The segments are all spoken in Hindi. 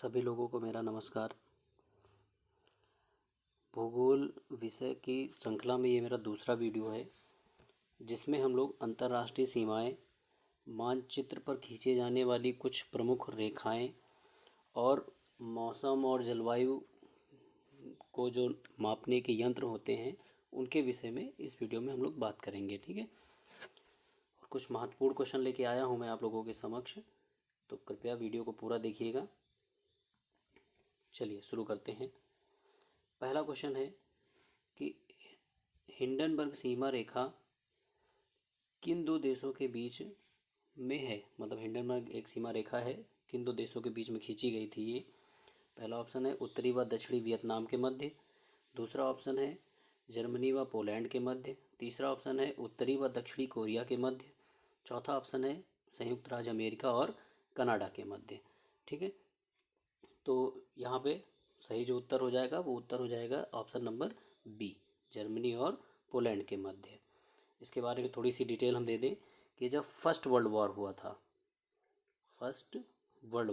सभी लोगों को मेरा नमस्कार। भूगोल विषय की श्रृंखला में ये मेरा दूसरा वीडियो है, जिसमें हम लोग अंतर्राष्ट्रीय सीमाएं, मानचित्र पर खींचे जाने वाली कुछ प्रमुख रेखाएं और मौसम और जलवायु को जो मापने के यंत्र होते हैं उनके विषय में इस वीडियो में हम लोग बात करेंगे। ठीक है। और कुछ महत्वपूर्ण क्वेश्चन लेके आया हूँ मैं आप लोगों के समक्ष, तो कृपया वीडियो को पूरा देखिएगा। चलिए शुरू करते हैं। पहला क्वेश्चन है कि हिंडनबर्ग सीमा रेखा किन दो देशों के बीच में है। मतलब हिंडनबर्ग एक सीमा रेखा है, किन दो देशों के बीच में खींची गई थी ये। पहला ऑप्शन है उत्तरी व दक्षिणी वियतनाम के मध्य। दूसरा ऑप्शन है जर्मनी व पोलैंड के मध्य। तीसरा ऑप्शन है उत्तरी व दक्षिणी कोरिया के मध्य। चौथा ऑप्शन है संयुक्त राज्य अमेरिका और कनाडा के मध्य। ठीक है। तो यहाँ पे सही जो उत्तर हो जाएगा वो उत्तर हो जाएगा ऑप्शन नंबर बी, जर्मनी और पोलैंड के मध्य। इसके बारे में थोड़ी सी डिटेल हम दे दें कि जब फर्स्ट वर्ल्ड वॉर हुआ था, फर्स्ट वर्ल्ड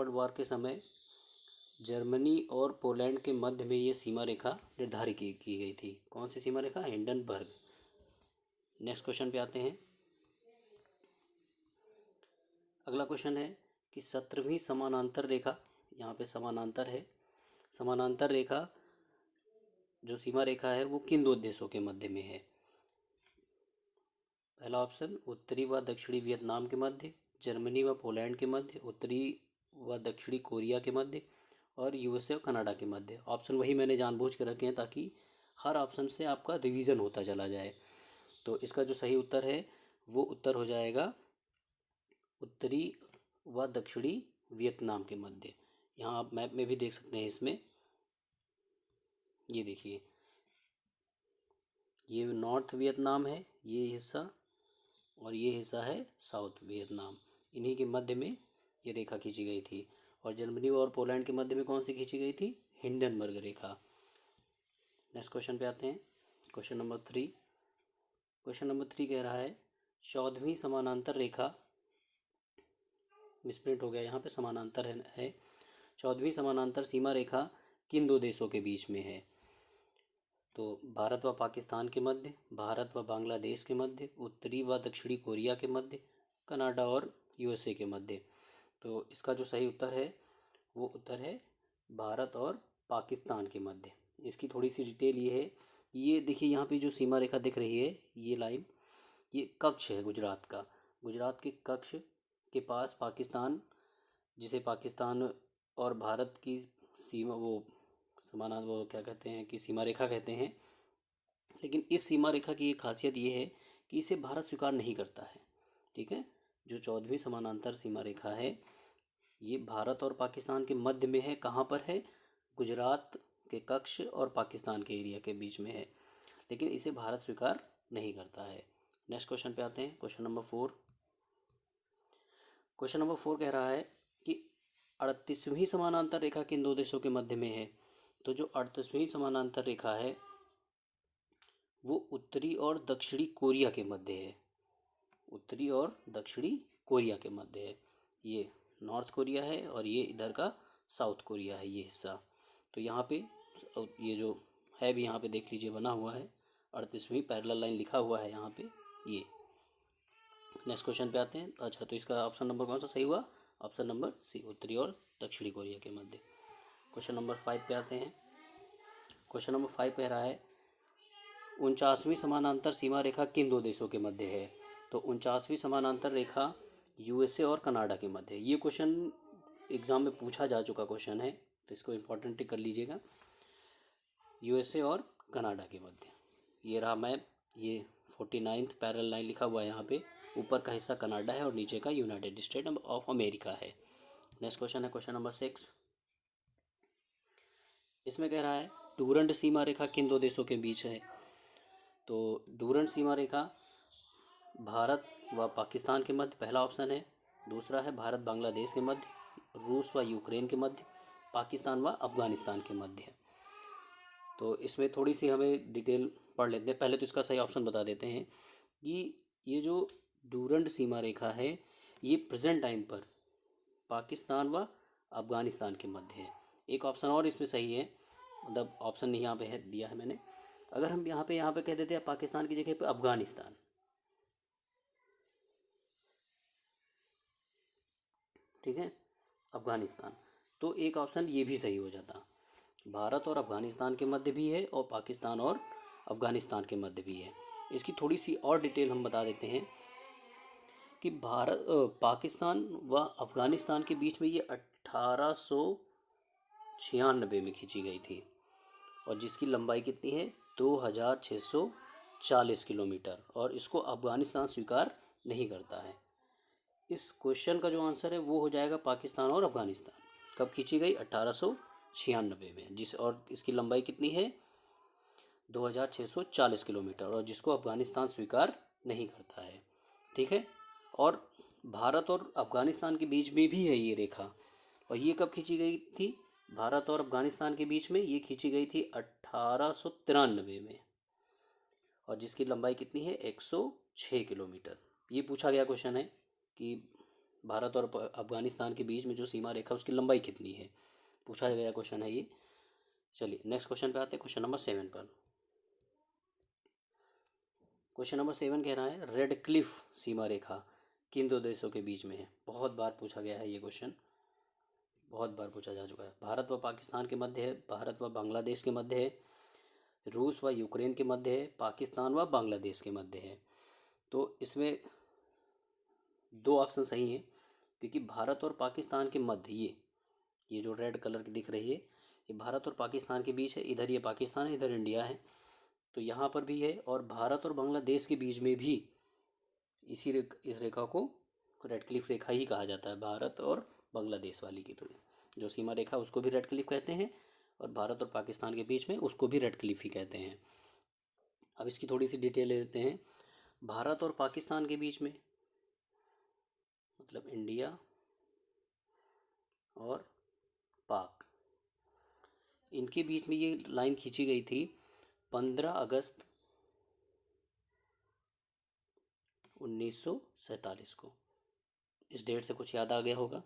वॉर के समय जर्मनी और पोलैंड के मध्य में ये सीमा रेखा निर्धारित की गई थी। कौन सी सीमा रेखा? हिंडनबर्ग। नेक्स्ट क्वेश्चन पे आते हैं। अगला क्वेश्चन है कि 17वीं समानांतर रेखा, यहाँ पे समानांतर है, समानांतर रेखा जो सीमा रेखा है वो किन दो देशों के मध्य में है। पहला ऑप्शन उत्तरी व दक्षिणी वियतनाम के मध्य, जर्मनी व पोलैंड के मध्य, उत्तरी व दक्षिणी कोरिया के मध्य और यूएसए और कनाडा के मध्य। ऑप्शन वही मैंने जानबूझ के रखे हैं ताकि हर ऑप्शन से आपका रिवीजन होता चला जाए। तो इसका जो सही उत्तर है वो उत्तर हो जाएगा उत्तरी व दक्षिणी वियतनाम के मध्य। यहाँ आप मैप में भी देख सकते हैं। इसमें ये देखिए, ये नॉर्थ वियतनाम है ये हिस्सा, और ये हिस्सा है साउथ वियतनाम। इन्हीं के मध्य में ये रेखा खींची गई थी। और जर्मनी और पोलैंड के मध्य में कौन सी खींची गई थी? हिंडनबर्ग रेखा। नेक्स्ट क्वेश्चन पे आते हैं। Question number 3। क्वेश्चन नंबर 3 कह रहा है 14वीं समानांतर रेखा, मिसप्रिंट हो गया यहाँ पे, समानांतर है। 14वीं समानांतर सीमा रेखा किन दो देशों के बीच में है? तो भारत व पाकिस्तान के मध्य, भारत व बांग्लादेश के मध्य, उत्तरी व दक्षिणी कोरिया के मध्य, कनाडा और यूएसए के मध्य। तो इसका जो सही उत्तर है वो उत्तर है भारत और पाकिस्तान के मध्य। इसकी थोड़ी सी डिटेल ये है, ये देखिए यहाँ पे जो सीमा रेखा दिख रही है, ये लाइन, ये कक्ष है गुजरात का। गुजरात के कक्ष के पास पाकिस्तान, जिसे पाकिस्तान और भारत की सीमा, वो समाना, वो क्या कहते हैं कि सीमा रेखा कहते हैं। लेकिन इस सीमा रेखा की एक खासियत ये है कि इसे भारत स्वीकार नहीं करता है। ठीक है। जो 14वीं समानांतर सीमा रेखा है ये भारत और पाकिस्तान के मध्य में है। कहाँ पर है? गुजरात के कक्ष और पाकिस्तान के एरिया के बीच में है, लेकिन इसे भारत स्वीकार नहीं करता है। नेक्स्ट क्वेश्चन पे आते हैं। Question number 4। क्वेश्चन नंबर 4 कह रहा है कि 38वीं समानांतर रेखा किन दो देशों के मध्य में है। तो जो 38वीं समानांतर रेखा है वो उत्तरी और दक्षिणी कोरिया के मध्य है। उत्तरी और दक्षिणी कोरिया के मध्य है। ये नॉर्थ कोरिया है और ये इधर का साउथ कोरिया है, ये हिस्सा। तो यहाँ पे ये जो है भी यहाँ पे देख लीजिए बना हुआ है, 38वीं पैरेलल लाइन लिखा हुआ है यहाँ पे ये। नेक्स्ट क्वेश्चन पे आते हैं। अच्छा, तो इसका ऑप्शन नंबर कौन सा सही हुआ? ऑप्शन नंबर सी, उत्तरी और दक्षिणी कोरिया के मध्य। क्वेश्चन नंबर 5 पे आते हैं। क्वेश्चन नंबर 5 कह रहा है 49वीं समानांतर सीमा रेखा किन दो देशों के मध्य है। तो 49वीं समानांतर रेखा यूएसए और कनाडा के मध्य है। ये क्वेश्चन एग्जाम में पूछा जा चुका क्वेश्चन है, तो इसको इम्पोर्टेंट कर लीजिएगा। यूएसए और कनाडा के मध्य ये रहा मैप। ये 49th पैरेलल लाइन लिखा हुआ है यहाँ पे। ऊपर का हिस्सा कनाडा है और नीचे का यूनाइटेड स्टेट ऑफ अमेरिका है। नेक्स्ट क्वेश्चन है क्वेश्चन नंबर 6। इसमें कह रहा है डूरंड सीमा रेखा किन दो देशों के बीच है। तो डूरंड सीमा रेखा भारत व पाकिस्तान के मध्य पहला ऑप्शन है। दूसरा है भारत बांग्लादेश के मध्य, रूस व यूक्रेन के मध्य, पाकिस्तान व अफगानिस्तान के मध्य है। तो इसमें थोड़ी सी हमें डिटेल पढ़ लेते हैं। पहले तो इसका सही ऑप्शन बता देते हैं कि ये जो डूरंड सीमा रेखा है ये प्रेजेंट टाइम पर पाकिस्तान व अफ़गानिस्तान के मध्य है। एक ऑप्शन और इसमें सही है, मतलब ऑप्शन नहीं यहाँ पे है दिया है मैंने। अगर हम यहाँ पे कह देते हैं पाकिस्तान की जगह पे अफ़गानिस्तान, ठीक है, अफ़गानिस्तान, तो एक ऑप्शन ये भी सही हो जाता। भारत और अफ़गानिस्तान के मध्य भी है और पाकिस्तान और अफ़गानिस्तान के मध्य भी है। इसकी थोड़ी सी और डिटेल हम बता देते हैं कि पाकिस्तान व अफ़गानिस्तान के बीच में ये 1896 में खींची गई थी और जिसकी लंबाई कितनी है 2640 किलोमीटर, और इसको अफ़गानिस्तान स्वीकार नहीं करता है। इस क्वेश्चन का जो आंसर है वो हो जाएगा पाकिस्तान और अफ़गानिस्तान। कब खींची गई 1896 में, और इसकी लंबाई कितनी है 2640 किलोमीटर, और जिसको अफ़गानिस्तान स्वीकार नहीं करता है, ठीक है। और भारत और अफ़गानिस्तान के बीच में भी है ये रेखा, और ये कब खींची गई थी भारत और अफ़गानिस्तान के बीच में, ये खींची गई थी 1893 में, और जिसकी लंबाई कितनी है 106 किलोमीटर। ये पूछा गया क्वेश्चन है कि भारत और अफ़गानिस्तान के बीच में जो सीमा रेखा उसकी लंबाई कितनी है, पूछा गया क्वेश्चन है ये। चलिए नेक्स्ट क्वेश्चन पे आते हैं, क्वेश्चन नंबर 7 पर। क्वेश्चन नंबर 7 कह रहा है रेड क्लिफ सीमा रेखा किन दो देशों के बीच में है। बहुत बार पूछा गया है ये क्वेश्चन, बहुत बार पूछा जा चुका है। भारत व पाकिस्तान के मध्य है, भारत व बांग्लादेश के मध्य है, रूस व यूक्रेन के मध्य है, पाकिस्तान व बांग्लादेश के मध्य है। तो इसमें दो ऑप्शन सही हैं, क्योंकि भारत और पाकिस्तान के मध्य ये जो रेड कलर की दिख रही है ये भारत और पाकिस्तान के बीच है। इधर ये पाकिस्तान है, इधर इंडिया है, तो यहाँ पर भी है। और भारत और बांग्लादेश के बीच में भी इस रेखा को रेड क्लिफ रेखा ही कहा जाता है। भारत और बांग्लादेश वाली की जो सीमा रेखा उसको भी रेड क्लिफ कहते हैं, और भारत और पाकिस्तान के बीच में उसको भी रेड क्लिफ ही कहते हैं। अब इसकी थोड़ी सी डिटेल ले लेते हैं। भारत और पाकिस्तान के बीच में, मतलब इंडिया और पाक, इनके बीच में ये लाइन खींची गई थी 15 अगस्त 1947 को। इस डेट से कुछ याद आ गया होगा,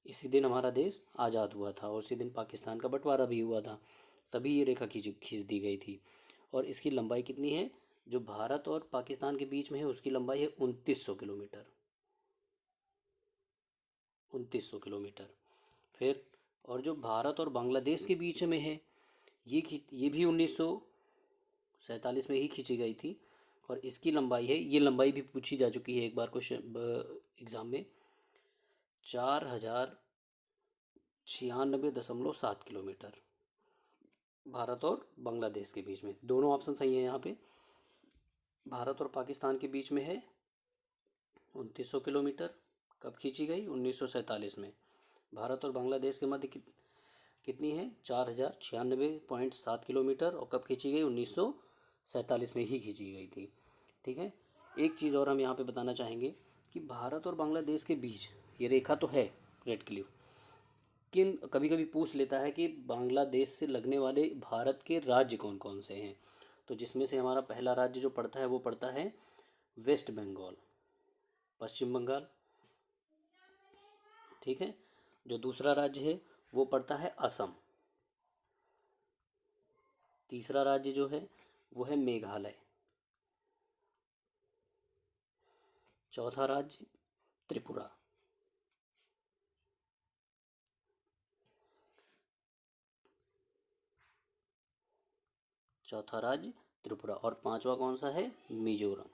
इसी दिन हमारा देश आज़ाद हुआ था और इसी दिन पाकिस्तान का बंटवारा भी हुआ था, तभी ये रेखा खींच दी गई थी। और इसकी लंबाई कितनी है, जो भारत और पाकिस्तान के बीच में है उसकी लंबाई है 2900 किलोमीटर, 2900 किलोमीटर। फिर और जो भारत और बांग्लादेश के बीच में है ये भी 1947 में ही खींची गई थी, और इसकी लंबाई है, ये लंबाई भी पूछी जा चुकी है एक बार क्वेश्चन एग्ज़ाम में, 4096.7 किलोमीटर भारत और बांग्लादेश के बीच में। दोनों ऑप्शन सही है यहाँ पे। भारत और पाकिस्तान के बीच में है 2900 किलोमीटर, कब खींची गई 1947 में। भारत और बांग्लादेश के मध्य कितनी है 4096.7 किलोमीटर, और कब खींची गई 1947 में ही खींची गई थी, ठीक है। एक चीज़ और हम यहाँ पे बताना चाहेंगे कि भारत और बांग्लादेश के बीच ये रेखा तो है रेड क्लिफ, कभी कभी पूछ लेता है कि बांग्लादेश से लगने वाले भारत के राज्य कौन कौन से हैं, तो जिसमें से हमारा पहला राज्य जो पड़ता है वो पड़ता है वेस्ट बंगाल, पश्चिम बंगाल, ठीक है। जो दूसरा राज्य है वो पड़ता है असम, तीसरा राज्य जो है वो है मेघालय, चौथा राज्य त्रिपुरा, चौथा राज्य त्रिपुरा, और पांचवा कौन सा है मिजोरम।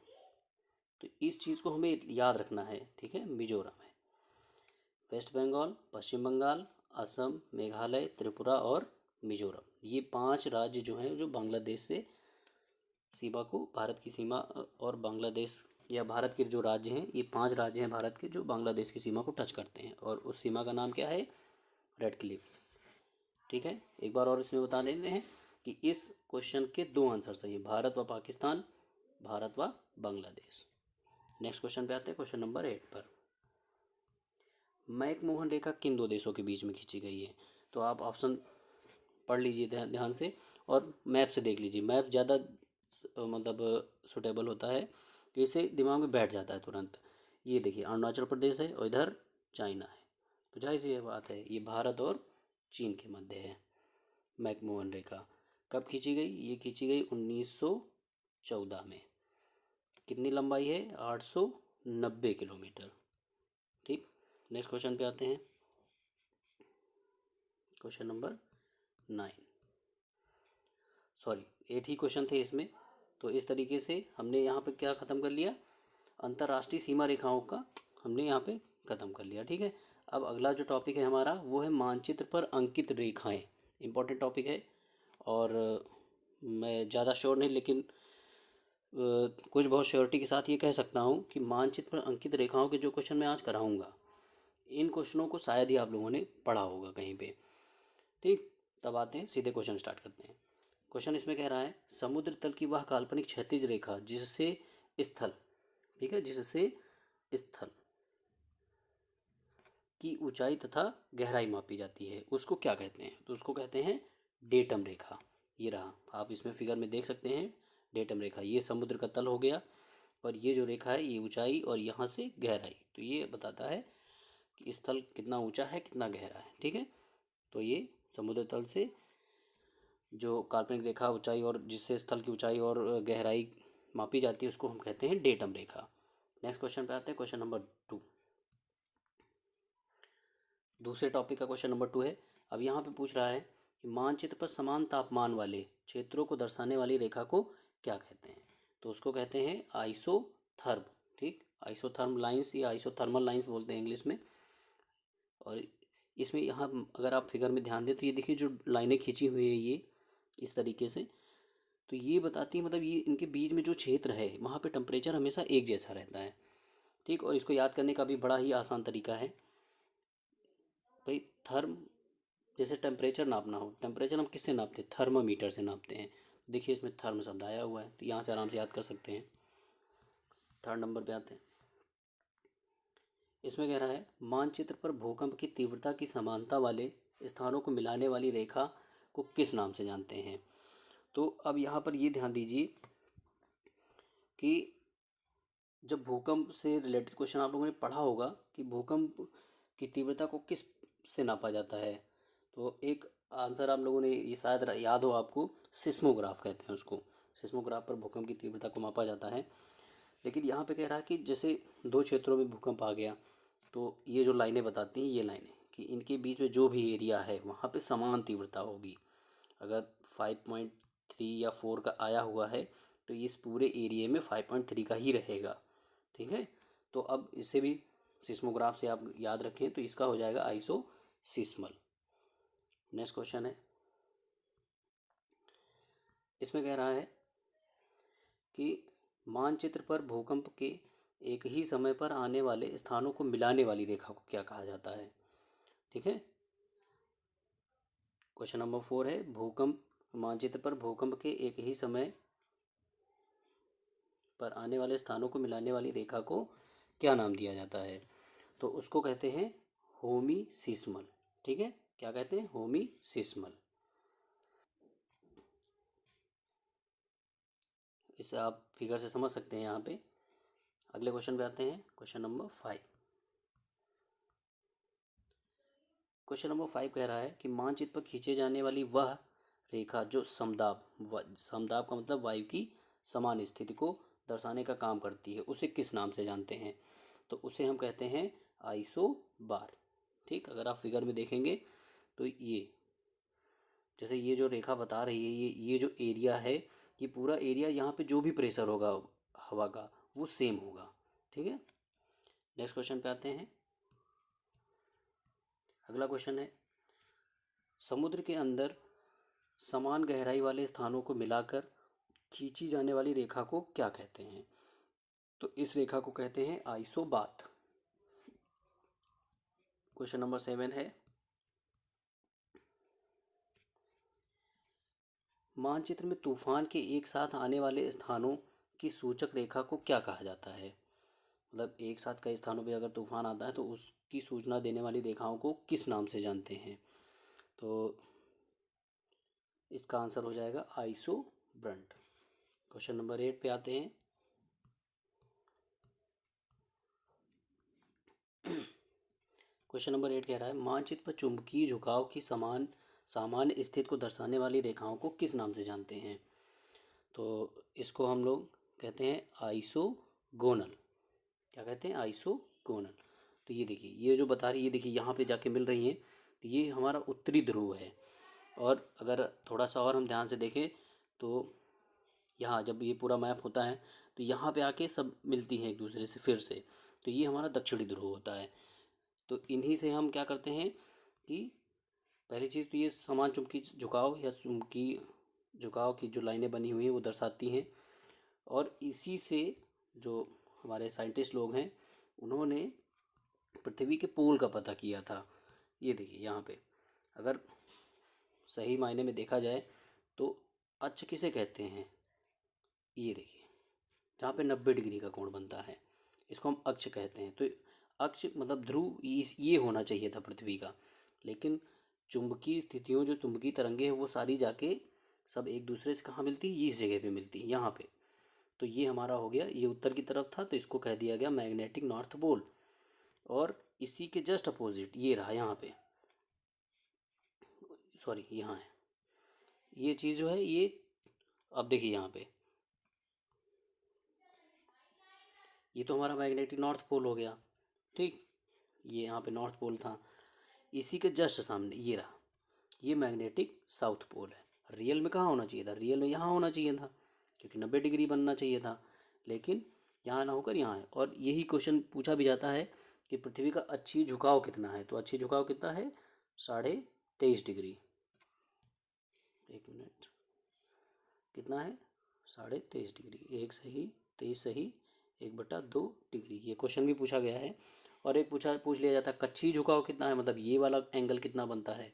तो इस चीज़ को हमें याद रखना है, ठीक है। मिजोरम है, वेस्ट बंगाल, पश्चिम बंगाल, असम, मेघालय, त्रिपुरा और मिजोरम, ये 5 राज्य जो हैं जो बांग्लादेश से सीमा को, भारत की सीमा और बांग्लादेश या भारत के जो राज्य हैं, ये 5 राज्य हैं भारत के जो बांग्लादेश की सीमा को टच करते हैं, और उस सीमा का नाम क्या है रेड क्लिफ, ठीक है। एक बार और इसमें बता देते हैं कि इस क्वेश्चन के 2 आंसर सही हैं, भारत व पाकिस्तान, भारत व बांग्लादेश। नेक्स्ट क्वेश्चन पे आते हैं, क्वेश्चन नंबर 8 पर। मैकमोहन रेखा किन दो देशों के बीच में खींची गई है। तो आप ऑप्शन पढ़ लीजिए ध्यान से, और मैप से देख लीजिए, मैप ज़्यादा मतलब सुटेबल होता है, तो इससे दिमाग में बैठ जाता है तुरंत। ये देखिए अरुणाचल प्रदेश है और इधर चाइना है, तो जाहिर सी बात है ये भारत और चीन के मध्य है मैकमोहन रेखा। कब खींची गई? ये खींची गई 1914 में। कितनी लंबाई है? 890 किलोमीटर। ठीक, नेक्स्ट क्वेश्चन पे आते हैं। क्वेश्चन नंबर 9, सॉरी 8 ही क्वेश्चन थे इसमें। तो इस तरीके से हमने यहाँ पे क्या ख़त्म कर लिया? अंतर्राष्ट्रीय सीमा रेखाओं का हमने यहाँ पे ख़त्म कर लिया। ठीक है, अब अगला जो टॉपिक है हमारा वो है मानचित्र पर अंकित रेखाएं। इम्पोर्टेंट टॉपिक है और मैं ज़्यादा श्योर नहीं, लेकिन कुछ बहुत श्योरिटी के साथ ये कह सकता हूँ कि मानचित्र पर अंकित रेखाओं के जो क्वेश्चन मैं आज कराऊँगा, इन क्वेश्चनों को शायद ही आप लोगों ने पढ़ा होगा कहीं पे। ठीक, तब आते हैं सीधे क्वेश्चन स्टार्ट करते हैं। क्वेश्चन इसमें कह रहा है समुद्र तल की वह काल्पनिक क्षैतिज रेखा जिससे स्थल, ठीक है, जिससे स्थल की ऊंचाई तथा गहराई मापी जाती है उसको क्या कहते हैं? तो उसको कहते हैं डेटम रेखा। ये रहा, आप इसमें फिगर में देख सकते हैं डेटम रेखा। ये समुद्र का तल हो गया और ये जो रेखा है ये ऊंचाई और यहाँ से गहराई, तो ये बताता है कि स्थल कितना ऊंचा है कितना गहरा है। ठीक है, तो ये समुद्र तल से जो काल्पनिक रेखा ऊंचाई और जिससे स्थल की ऊंचाई और गहराई मापी जाती है उसको हम कहते हैं डेटम रेखा। नेक्स्ट क्वेश्चन पे आते हैं, क्वेश्चन नंबर 2। दूसरे टॉपिक का क्वेश्चन नंबर 2 है। अब यहाँ पे पूछ रहा है कि मानचित्र पर समान तापमान वाले क्षेत्रों को दर्शाने वाली रेखा को क्या कहते हैं? तो उसको कहते हैं आइसोथर्म। ठीक, आइसोथर्म लाइंस या आइसोथर्मल लाइंस बोलते हैं इंग्लिश में। और इसमें यहाँ अगर आप फिगर में ध्यान दें तो ये देखिए जो लाइनें खींची हुई है ये इस तरीके से, तो ये बताती है मतलब ये इनके बीच में जो क्षेत्र है वहाँ पे टेम्परेचर हमेशा एक जैसा रहता है। ठीक, और इसको याद करने का भी बड़ा ही आसान तरीका है भाई। थर्म, जैसे टेम्परेचर नापना हो, टेम्परेचर हम किससे नापते हैं? थर्मामीटर से नापते हैं। देखिए इसमें थर्म शब्द आया हुआ है तो यहाँ से आराम से याद कर सकते हैं। थर्ड नंबर पे आते हैं। इसमें कह रहा है मानचित्र पर भूकंप की तीव्रता की समानता वाले स्थानों को मिलाने वाली रेखा को किस नाम से जानते हैं? तो अब यहाँ पर ये ध्यान दीजिए कि जब भूकंप से रिलेटेड क्वेश्चन आप लोगों ने पढ़ा होगा कि भूकंप की तीव्रता को किस से नापा जाता है, तो एक आंसर आप लोगों ने ये शायद याद हो आपको, सिस्मोग्राफ कहते हैं उसको। सिस्मोग्राफ पर भूकंप की तीव्रता को मापा जाता है। लेकिन यहाँ पे कह रहा है कि जैसे दो क्षेत्रों में भूकंप आ गया तो ये जो लाइनें बताती हैं, ये लाइनें कि इनके बीच में जो भी एरिया है वहाँ पे समान तीव्रता होगी। अगर 5.3 या 4 का आया हुआ है तो इस पूरे एरिया में 5.3 का ही रहेगा। ठीक है, तो अब इसे भी सिस्मोग्राफ से आप याद रखें तो इसका हो जाएगा आइसोसिस्मल। नेक्स्ट क्वेश्चन है, इसमें कह रहा है कि मानचित्र पर भूकंप के एक ही समय पर आने वाले स्थानों को मिलाने वाली रेखा को क्या कहा जाता है? ठीक है, क्वेश्चन नंबर 4 है भूकंप, मानचित्र पर भूकंप के एक ही समय पर आने वाले स्थानों को मिलाने वाली रेखा को क्या नाम दिया जाता है? तो उसको कहते हैं होमीसिस्मल। ठीक है, क्या कहते हैं? होमीसिस्मल। इसे आप फिगर से समझ सकते हैं यहाँ पे। अगले क्वेश्चन पे आते हैं, क्वेश्चन नंबर 5। क्वेश्चन नंबर 5 कह रहा है कि मानचित्र पर खींचे जाने वाली वह रेखा जो समदाब, समदाब का मतलब वायु की समान स्थिति को दर्शाने का काम करती है, उसे किस नाम से जानते हैं? तो उसे हम कहते हैं आइसोबार। ठीक, अगर आप फिगर में देखेंगे तो ये जैसे ये जो रेखा बता रही है ये जो एरिया है, ये पूरा एरिया यहाँ पे जो भी प्रेशर होगा हवा का वो सेम होगा। ठीक है, नेक्स्ट क्वेश्चन पे आते हैं। अगला क्वेश्चन है समुद्र के अंदर समान गहराई वाले स्थानों को मिलाकर खींची जाने वाली रेखा को क्या कहते हैं? तो इस रेखा को कहते हैं आइसोबाथ। क्वेश्चन नंबर 7 है मानचित्र में तूफान के एक साथ आने वाले स्थानों की सूचक रेखा को क्या कहा जाता है? मतलब एक साथ कई स्थानों पे अगर तूफान आता है तो उसकी सूचना देने वाली रेखाओं को किस नाम से जानते हैं? तो इसका आंसर हो जाएगा आइसोब्रंट। क्वेश्चन नंबर 8 पे आते हैं। क्वेश्चन नंबर 8 कह रहा है मानचित्र पर चुंबकीय झुकाव की सामान्य स्थिति को दर्शाने वाली रेखाओं को किस नाम से जानते हैं। तो इसको हम लोग कहते हैं आइसोगोनल। क्या कहते हैं? आइसोगोनल। तो ये देखिए, ये जो बता रही है, ये देखिए यहाँ पे जाके मिल रही हैं, तो ये हमारा उत्तरी ध्रुव है। और अगर थोड़ा सा और हम ध्यान से देखें तो यहाँ जब ये पूरा मैप होता है तो यहाँ पे आके सब मिलती हैं एक दूसरे से फिर से, तो ये हमारा दक्षिणी ध्रुव होता है। तो इन्हीं से हम क्या करते हैं कि पहली चीज़ तो ये समान चुंबकीय झुकाव या चुंबकीय झुकाव की जो लाइनें बनी हुई हैं वो दर्शाती हैं। और इसी से जो हमारे साइंटिस्ट लोग हैं उन्होंने पृथ्वी के पोल का पता किया था। ये देखिए यहाँ पे अगर सही मायने में देखा जाए तो अक्ष किसे कहते हैं? ये देखिए जहाँ पे 90 डिग्री का कोण बनता है इसको हम अक्ष कहते हैं। तो अक्ष मतलब ध्रुव ये होना चाहिए था पृथ्वी का, लेकिन चुंबकीय स्थितियों जो चुंबकीय तरंगे हैं वो सारी जाके सब एक दूसरे से कहाँ मिलती है? इस जगह पे मिलती है, यहाँ पे। तो ये हमारा हो गया, ये उत्तर की तरफ था तो इसको कह दिया गया मैग्नेटिक नॉर्थ पोल। और इसी के जस्ट अपोजिट ये रहा यहाँ पे, सॉरी यहाँ है ये चीज़ जो है ये। अब देखिए यहाँ पे ये तो हमारा मैग्नेटिक नॉर्थ पोल हो गया, ठीक। ये यहाँ पे नॉर्थ पोल था, इसी के जस्ट सामने ये रहा, ये मैग्नेटिक साउथ पोल है। रियल में कहाँ होना चाहिए था? रियल में यहाँ होना चाहिए था क्योंकि 90 डिग्री बनना चाहिए था, लेकिन यहाँ ना होकर यहाँ है। और यही क्वेश्चन पूछा भी जाता है कि पृथ्वी का अक्षीय झुकाव कितना है। तो अक्षीय झुकाव कितना है? 23.5 डिग्री। एक मिनट, कितना है? 23.5 डिग्री। एक सही, 23 सही, 1/2 डिग्री। ये क्वेश्चन भी पूछा गया है। और एक पूछ लिया जाता है कक्षीय झुकाव कितना है, मतलब ये वाला एंगल कितना बनता है।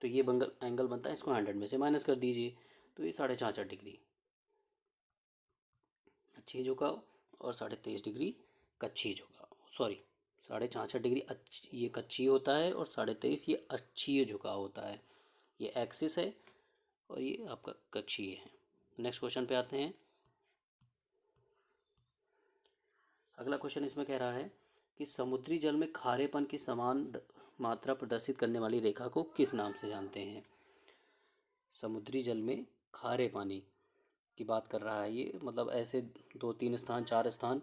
तो ये एंगल बनता है, इसको 100 में से माइनस कर दीजिए, तो ये 66.5 डिग्री अक्षीय झुकाव और 23.5 डिग्री कक्षीय झुकाव। सॉरी, 66.5 डिग्री ये कक्षीय होता है और 23.5 ये अक्षीय झुकाव होता है। ये एक्सिस है और ये आपका कक्षीय है। नेक्स्ट क्वेश्चन पे आते हैं। अगला क्वेश्चन इसमें कह रहा है कि समुद्री जल में खारेपन की समान मात्रा प्रदर्शित करने वाली रेखा को किस नाम से जानते हैं। समुद्री जल में खारे पानी की बात कर रहा है ये, मतलब ऐसे 2-3 स्थान 4 स्थान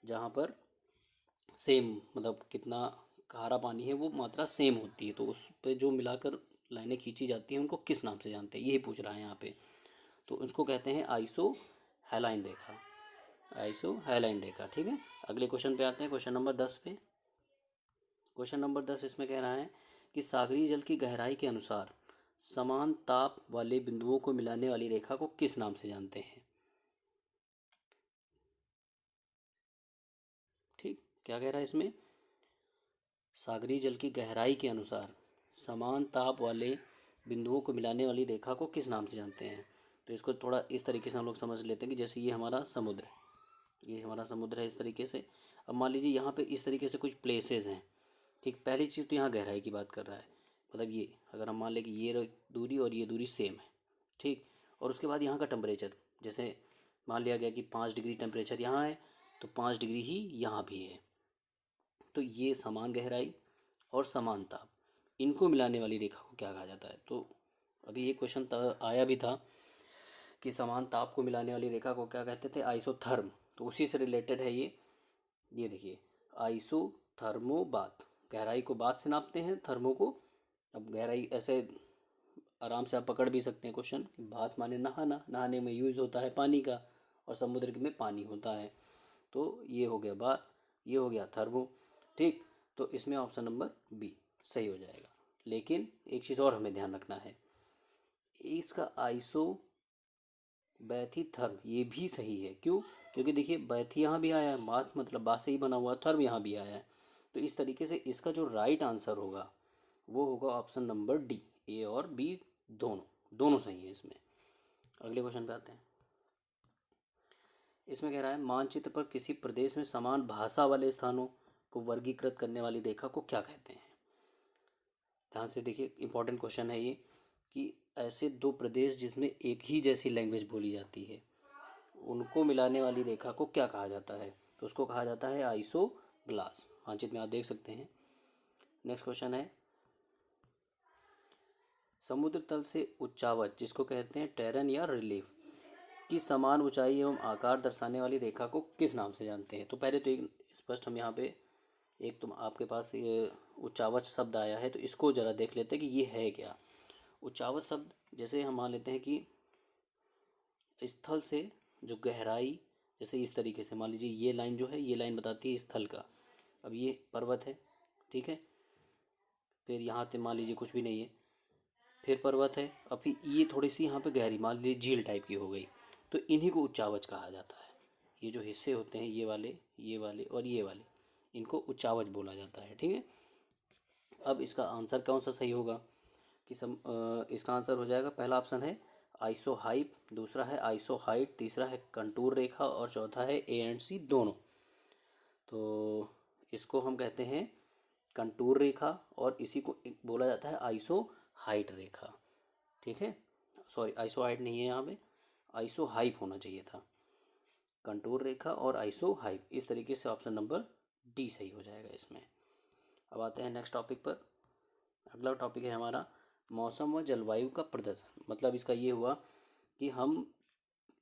जहाँ पर सेम मतलब कितना खारा पानी है वो मात्रा सेम होती है, तो उस पर जो मिलाकर लाइनें खींची जाती हैं उनको किस नाम से जानते हैं, यही पूछ रहा है यहाँ पे। तो उसको कहते हैं आइसो हैलाइन रेखा। आइसो हैलाइन रेखा, ठीक है। अगले क्वेश्चन पे आते हैं, क्वेश्चन नंबर 10 पे। क्वेश्चन नंबर 10 इसमें कह रहा है कि सागरीय जल की गहराई के अनुसार समान ताप वाले बिंदुओं को मिलाने वाली रेखा को किस नाम से जानते हैं। ठीक, क्या कह रहा है इसमें? सागरीय जल की गहराई के अनुसार समान ताप वाले बिंदुओं को मिलाने वाली रेखा को किस नाम से जानते हैं। तो इसको थोड़ा इस तरीके से हम लोग समझ लेते हैं कि जैसे ये हमारा समुद्र है, ये हमारा समुद्र है इस तरीके से। अब मान लीजिए यहाँ पे इस तरीके से कुछ प्लेसेस हैं, ठीक। पहली चीज़ तो यहाँ गहराई की बात कर रहा है, मतलब ये अगर हम मान लें कि ये दूरी और ये दूरी सेम है, ठीक। और उसके बाद यहाँ का टेम्परेचर, जैसे मान लिया गया कि 5 डिग्री टेम्परेचर यहाँ है तो 5 डिग्री ही यहाँ भी है। तो ये समान गहराई और समान ताप, इनको मिलाने वाली रेखा को क्या कहा जाता है। तो अभी ये क्वेश्चन आया भी था कि समान ताप को मिलाने वाली रेखा को क्या कहते थे? आइसोथर्म। तो उसी से रिलेटेड है ये देखिए आइसोथर्मोबात, गहराई को बात से नापते हैं, थर्मो को, अब गहराई ऐसे आराम से आप पकड़ भी सकते हैं क्वेश्चन। बात माने नहाना, नहाने में यूज़ होता है पानी का और समुद्र में पानी होता है। तो ये हो गया बात, ये हो गया थर्मो, ठीक। तो इसमें ऑप्शन नंबर बी सही हो जाएगा। लेकिन एक चीज़ और हमें ध्यान रखना है, इसका आइसो बैथी थर्म ये भी सही है। क्यों? क्योंकि देखिए बैथी यहाँ भी आया है, बात मतलब बात से ही बना हुआ, थर्म यहाँ भी आया है। तो इस तरीके से इसका जो राइट आंसर होगा वो होगा ऑप्शन नंबर डी। ए और बी दोनों दोनों सही है इसमें। अगले क्वेश्चन पे आते हैं। इसमें कह रहा है मानचित्र पर किसी प्रदेश में समान भाषा वाले स्थानों को वर्गीकृत करने वाली रेखा को क्या कहते हैं। ध्यान से देखिए, इंपॉर्टेंट क्वेश्चन है ये कि ऐसे दो प्रदेश जिसमें एक ही जैसी लैंग्वेज बोली जाती है उनको मिलाने वाली रेखा को क्या कहा जाता है। तो उसको कहा जाता है आइसो ग्लास। मानचित्र में आप देख सकते हैं नेक्स्ट क्वेश्चन है, समुद्र तल से उच्चावच जिसको कहते हैं टेरन या रिलीफ की समान ऊंचाई एवं आकार दर्शाने वाली रेखा को किस नाम से जानते हैं। तो पहले तो एक स्पष्ट हम यहाँ पे एक तुम आपके पास ये उच्चावच शब्द आया है तो इसको ज़रा देख लेते हैं कि ये है क्या। उच्चावच शब्द जैसे हम मान लेते हैं कि स्थल से जो गहराई, जैसे इस तरीके से मान लीजिए ये लाइन जो है ये लाइन बताती है स्थल का। अब ये पर्वत है, ठीक है, फिर यहाँ से मान लीजिए कुछ भी नहीं है, फिर पर्वत है, अब फिर ये थोड़ी सी यहाँ पे गहरी मान लीजिए झील टाइप की हो गई, तो इन्हीं को उच्चावच कहा जाता है। ये जो हिस्से होते हैं ये वाले और ये वाले, इनको उच्चावच बोला जाता है, ठीक है। अब इसका आंसर कौन सा सही होगा कि इसका आंसर हो जाएगा, पहला ऑप्शन है आइसोहाइप, दूसरा है आइसोहाइट, तीसरा है कंटूर रेखा और चौथा है ए एंड सी दोनों। तो इसको हम कहते हैं कंटूर रेखा और इसी को बोला जाता है आइसोहाइट रेखा, ठीक है। सॉरी आइसोहाइट नहीं है, यहाँ पे आइसोहाइप होना चाहिए था। कंटूर रेखा और आइसोहाइप, इस तरीके से ऑप्शन नंबर डी सही हो जाएगा इसमें। अब आते हैं नेक्स्ट टॉपिक पर। अगला टॉपिक है हमारा मौसम व जलवायु का प्रदर्शन। मतलब इसका ये हुआ कि हम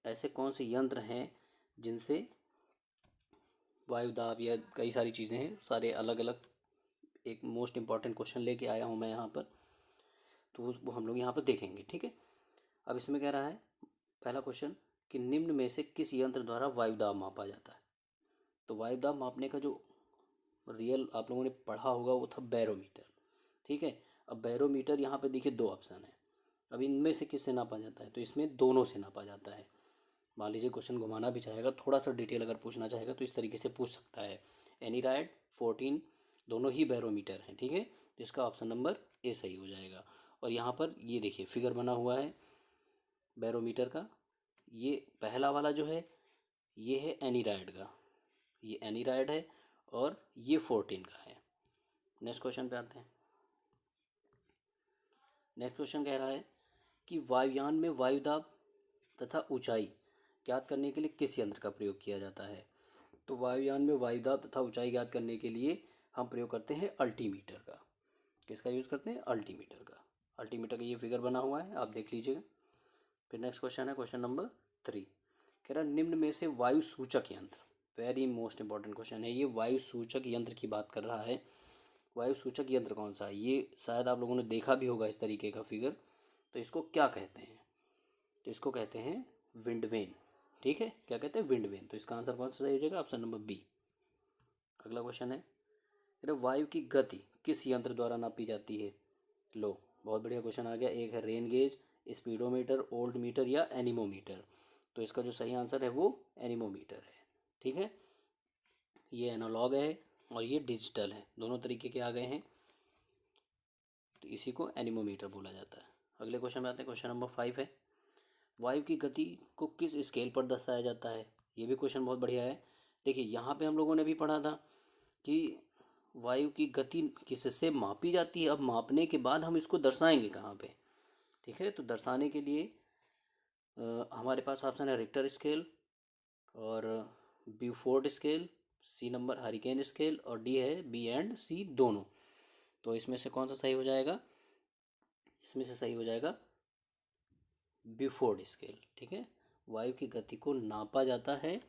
ऐसे कौन से यंत्र हैं जिनसे वायुदाब या कई सारी चीज़ें हैं, सारे अलग अलग, एक मोस्ट इम्पॉर्टेंट क्वेश्चन लेके आया हूँ मैं यहाँ पर, तो वो हम लोग यहाँ पर देखेंगे, ठीक है। अब इसमें कह रहा है पहला क्वेश्चन कि निम्न में से किस यंत्र द्वारा वायुदाब मापा जाता है। तो वायुदाब मापने का जो रियल आप लोगों ने पढ़ा होगा वो था बैरोमीटर, ठीक है। अब बैरोमीटर यहाँ पे देखिए दो ऑप्शन है, अब इनमें से किससे नापा जाता है, तो इसमें दोनों से नापा जाता है। मान लीजिए क्वेश्चन घुमाना भी चाहेगा, थोड़ा सा डिटेल अगर पूछना चाहेगा तो इस तरीके से पूछ सकता है। एनीराइड 14 दोनों ही बैरोमीटर हैं, ठीक है। तो इसका ऑप्शन नंबर ए सही हो जाएगा। और यहाँ पर ये देखिए फिगर बना हुआ है बैरोमीटर का, ये पहला वाला जो है ये है एनीराइड का, ये एनीराइड है और ये 14 का है। नेक्स्ट क्वेश्चन पे आते हैं। नेक्स्ट क्वेश्चन कह रहा है कि वायुयान में वायुदाब तथा ऊंचाई ज्ञात करने के लिए किस यंत्र का प्रयोग किया जाता है। तो वायुयान में वायुदाब तथा ऊंचाई ज्ञात करने के लिए हम प्रयोग करते हैं अल्टीमीटर का। किसका यूज़ करते हैं, अल्टीमीटर का। अल्टीमीटर का ये फिगर बना हुआ है, आप देख लीजिएगा। फिर नेक्स्ट क्वेश्चन है क्वेश्चन नंबर 3, कह रहा निम्न में से वायु सूचक यंत्र, वेरी मोस्ट इंपॉर्टेंट क्वेश्चन है ये, वायु सूचक यंत्र की बात कर रहा है। वायु सूचक यंत्र कौन सा है, ये शायद आप लोगों ने देखा भी होगा इस तरीके का फिगर। तो इसको क्या कहते हैं, तो इसको कहते हैं विंडवेन, ठीक है। क्या कहते हैं, विंडवेन। तो इसका आंसर कौन सा सही हो जाएगा, ऑप्शन नंबर बी। अगला क्वेश्चन है वायु की गति किस यंत्र द्वारा नापी जाती है। लो बहुत बढ़िया क्वेश्चन आ गया। एक है rain gauge, speedometer, old meter या एनीमोमीटर। तो इसका जो सही आंसर है वो एनीमोमीटर है, ठीक है। ये एनालॉग है और ये डिजिटल है, दोनों तरीके के आ गए हैं, तो इसी को एनीमोमीटर बोला जाता है। अगले क्वेश्चन में आते हैं, क्वेश्चन नंबर 5 है वायु की गति को किस स्केल पर दर्शाया जाता है। ये भी क्वेश्चन बहुत बढ़िया है। देखिए यहाँ पे हम लोगों ने भी पढ़ा था कि वायु की गति किससे मापी जाती है। अब मापने के बाद हम इसको दर्शाएंगे कहाँ पे, ठीक है। तो दर्शाने के लिए हमारे पास ऑप्शन है रिक्टर स्केल और Beaufort scale, C number hurricane scale और डी है बी एंड सी दोनों। तो इसमें से कौन सा सही हो जाएगा, इसमें से सही हो जाएगा ब्यूफोर्ड स्केल, ठीक है। वायु की गति को नापा जाता है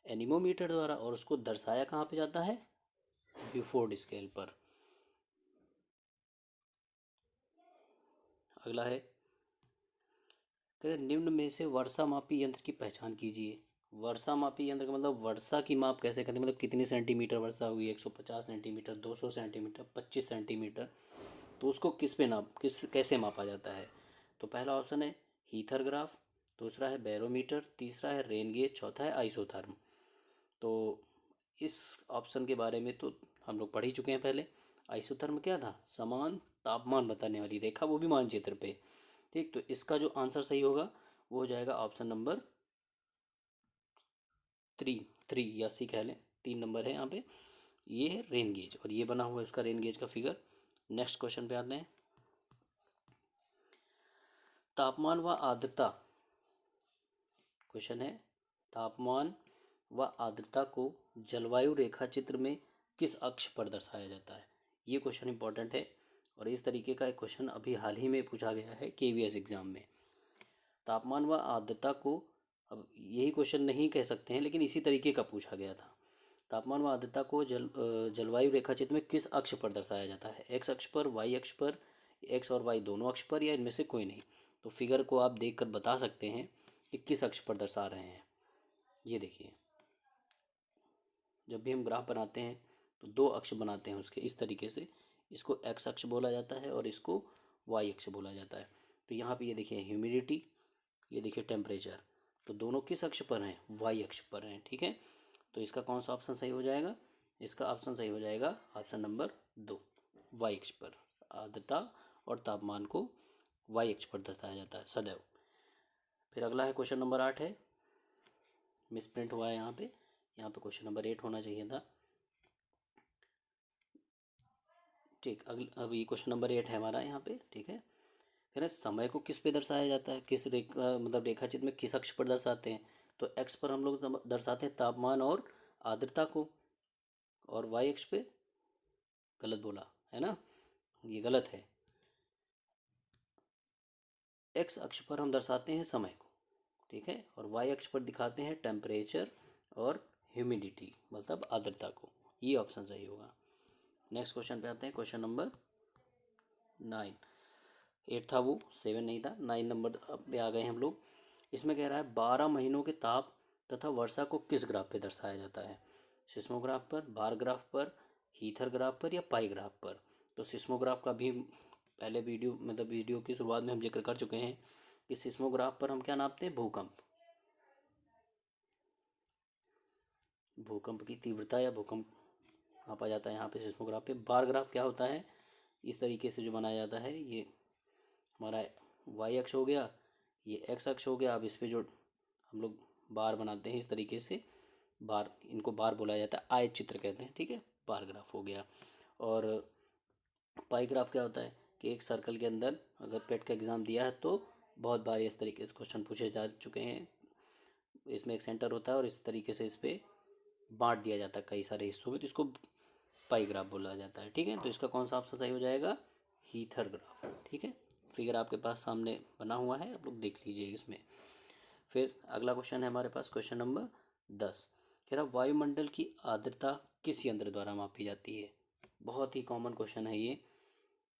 एनीमोमीटर द्वारा और उसको दर्शाया कहाँ पे जाता है, ब्यूफोर्ड स्केल पर। अगला है निम्न में से वर्षा मापी यंत्र की पहचान कीजिए। वर्षा मापी यंत्र का मतलब वर्षा की माप कैसे करते हैं, मतलब कितनी सेंटीमीटर वर्षा हुई, 150 सेंटीमीटर, 200 सेंटीमीटर, 25 सेंटीमीटर, तो उसको किस कैसे मापा जाता है। तो पहला ऑप्शन है हीथरग्राफ, दूसरा है बैरोमीटर, तीसरा है रेन गेज, चौथा है आइसोथर्म। तो इस ऑप्शन के बारे में तो हम लोग पढ़ ही चुके हैं पहले। आइसोथर्म क्या था, समान तापमान बताने वाली रेखा, वो भी मानचित्र पे, ठीक। तो इसका जो आंसर सही होगा वो हो जाएगा ऑप्शन नंबर 3 या सी कह लें, 3 नंबर है यहाँ पे। ये है रेन गेज और ये बना हुआ है उसका रेन गेज का फिगर। नेक्स्ट क्वेश्चन पे आते हैं, तापमान व आर्द्रता। क्वेश्चन है तापमान व आर्द्रता को जलवायु रेखा चित्र में किस अक्ष पर दर्शाया जाता है। ये क्वेश्चन इंपॉर्टेंट है और इस तरीके का एक क्वेश्चन अभी हाल ही में पूछा गया है KVS एग्ज़ाम में। तापमान व आर्द्रता को, अब यही क्वेश्चन नहीं कह सकते हैं लेकिन इसी तरीके का पूछा गया था। तापमान व आर्द्रता को जलवायु रेखा चित्र में किस अक्ष पर दर्शाया जाता है, एक्स अक्ष पर, वाई अक्ष पर, एक्स और वाई दोनों अक्ष पर, या इनमें से कोई नहीं। तो फिगर को आप देखकर बता सकते हैं कि किस अक्ष पर दर्शा रहे हैं। ये देखिए, जब भी हम ग्राफ बनाते हैं तो दो अक्ष बनाते हैं उसके, इस तरीके से। इसको एक्स अक्ष बोला जाता है और इसको वाई अक्ष बोला जाता है। तो यहाँ पे ये देखिए ह्यूमिडिटी, ये देखिए टेम्परेचर, तो दोनों किस अक्ष पर हैं, वाई अक्ष पर हैं। ठीक है, तो इसका कौन सा ऑप्शन सही हो जाएगा, इसका ऑप्शन सही हो जाएगा ऑप्शन नंबर 2, वाई अक्ष पर। आर्द्रता और तापमान को वाई अक्ष पर दर्शाया जाता है सदैव। फिर अगला है क्वेश्चन नंबर 8 है, मिसप्रिंट हुआ है यहाँ पे क्वेश्चन नंबर 8 होना चाहिए था। ठीक, अभी क्वेश्चन नंबर 8 है हमारा यहाँ पे। ठीक है, कह रहे समय को किस पे दर्शाया जाता है, किस रेखा मतलब रेखा चित्र में किस अक्ष पर दर्शाते हैं। तो एक्स पर हम लोग दर्शाते हैं तापमान और आर्द्रता को, और वाई अक्ष पे गलत बोला है ना, ये गलत है। एक्स अक्ष पर हम दर्शाते हैं समय को, ठीक है, और वाई अक्ष पर दिखाते हैं टेम्परेचर और ह्यूमिडिटी मतलब आर्द्रता को। ये ऑप्शन सही होगा। नेक्स्ट क्वेश्चन पे आते हैं, क्वेश्चन नंबर 9। 8 था वो, 7 नहीं था, 9 नंबर पे आ गए हम लोग। इसमें कह रहा है 12 महीनों के ताप तथा वर्षा को किस ग्राफ पे दर्शाया जाता है, सिस्मोग्राफ पर, बार ग्राफ पर, हीथर ग्राफ पर, या पाई ग्राफ पर। तो सिस्मोग्राफ का भी पहले वीडियो की शुरुआत में हम जिक्र कर चुके हैं कि सिस्मोग्राफ पर हम क्या नापते हैं, भूकंप की तीव्रता या भूकंप नापा जाता है यहाँ पे सिस्मोग्राफ पे। बार ग्राफ क्या होता है, इस तरीके से जो बनाया जाता है, ये हमारा वाई अक्ष हो गया, ये एक्स अक्ष हो गया। अब इस पे जो हम लोग बार बनाते हैं इस तरीके से, बार, इनको बार बोला जाता है, आयत चित्र कहते हैं। ठीक है, बार ग्राफ हो गया। और पाई ग्राफ क्या होता है कि एक सर्कल के अंदर, अगर पेट का एग्ज़ाम दिया है तो बहुत बार इस तरीके से क्वेश्चन पूछे जा चुके हैं, इसमें एक सेंटर होता है और इस तरीके से इस पर बांट दिया जाता है कई सारे हिस्सों में, तो इसको पाई ग्राफ बोला जाता है। ठीक है, तो इसका कौन सा ऑप्शन सही हो जाएगा, हीथर ग्राफ। ठीक है, फिगर आपके पास सामने बना हुआ है, आप लोग देख लीजिए इसमें। फिर अगला क्वेश्चन है हमारे पास, क्वेश्चन नंबर 10। कह रहा वायुमंडल की आर्द्रता किस यंत्र द्वारा मापी जाती है। बहुत ही कॉमन क्वेश्चन है ये,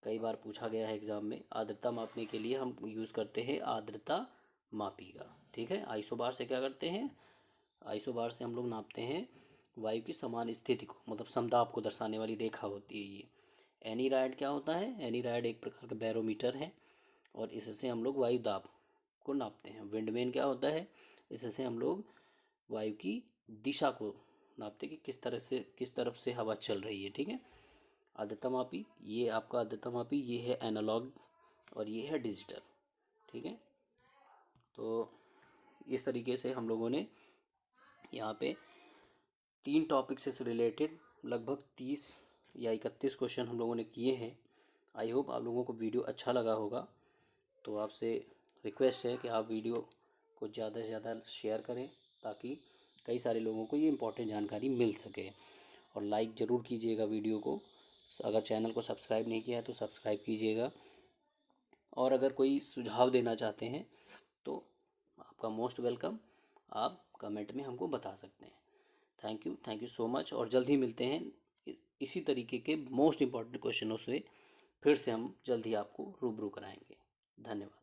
कई बार पूछा गया है एग्जाम में। आर्द्रता मापने के लिए हम यूज़ करते हैं आर्द्रता मापी का। ठीक है, आइसोबार से क्या करते हैं, आइसोबार से हम लोग नापते हैं वायु की समान स्थिति को, मतलब समताप को दर्शाने वाली रेखा होती है ये। एनीरायड क्या होता है, एनीरायड एक प्रकार का बैरोमीटर है और इससे हम लोग वायु दाब को नापते हैं। विंडवेन क्या होता है, इससे हम लोग वायु की दिशा को नापते हैं कि किस तरफ से हवा चल रही है। ठीक है, आर्द्रता मापी, ये आपका आर्द्रता मापी, ये है एनालॉग और ये है डिजिटल। ठीक है, तो इस तरीके से हम लोगों ने यहाँ पे 3 टॉपिक से रिलेटेड लगभग 30 या 31 क्वेश्चन हम लोगों ने किए हैं। आई होप आप लोगों को वीडियो अच्छा लगा होगा। तो आपसे रिक्वेस्ट है कि आप वीडियो को ज़्यादा से ज़्यादा शेयर करें ताकि कई सारे लोगों को ये इम्पोर्टेंट जानकारी मिल सके। और लाइक ज़रूर कीजिएगा वीडियो को, अगर चैनल को सब्सक्राइब नहीं किया है तो सब्सक्राइब कीजिएगा। और अगर कोई सुझाव देना चाहते हैं तो आपका मोस्ट वेलकम, आप कमेंट में हमको बता सकते हैं। थैंक यू सो मच, और जल्द ही मिलते हैं इसी तरीके के मोस्ट इम्पॉर्टेंट क्वेश्चनों से। फिर से हम जल्द ही आपको रूबरू कराएंगे। धन्यवाद।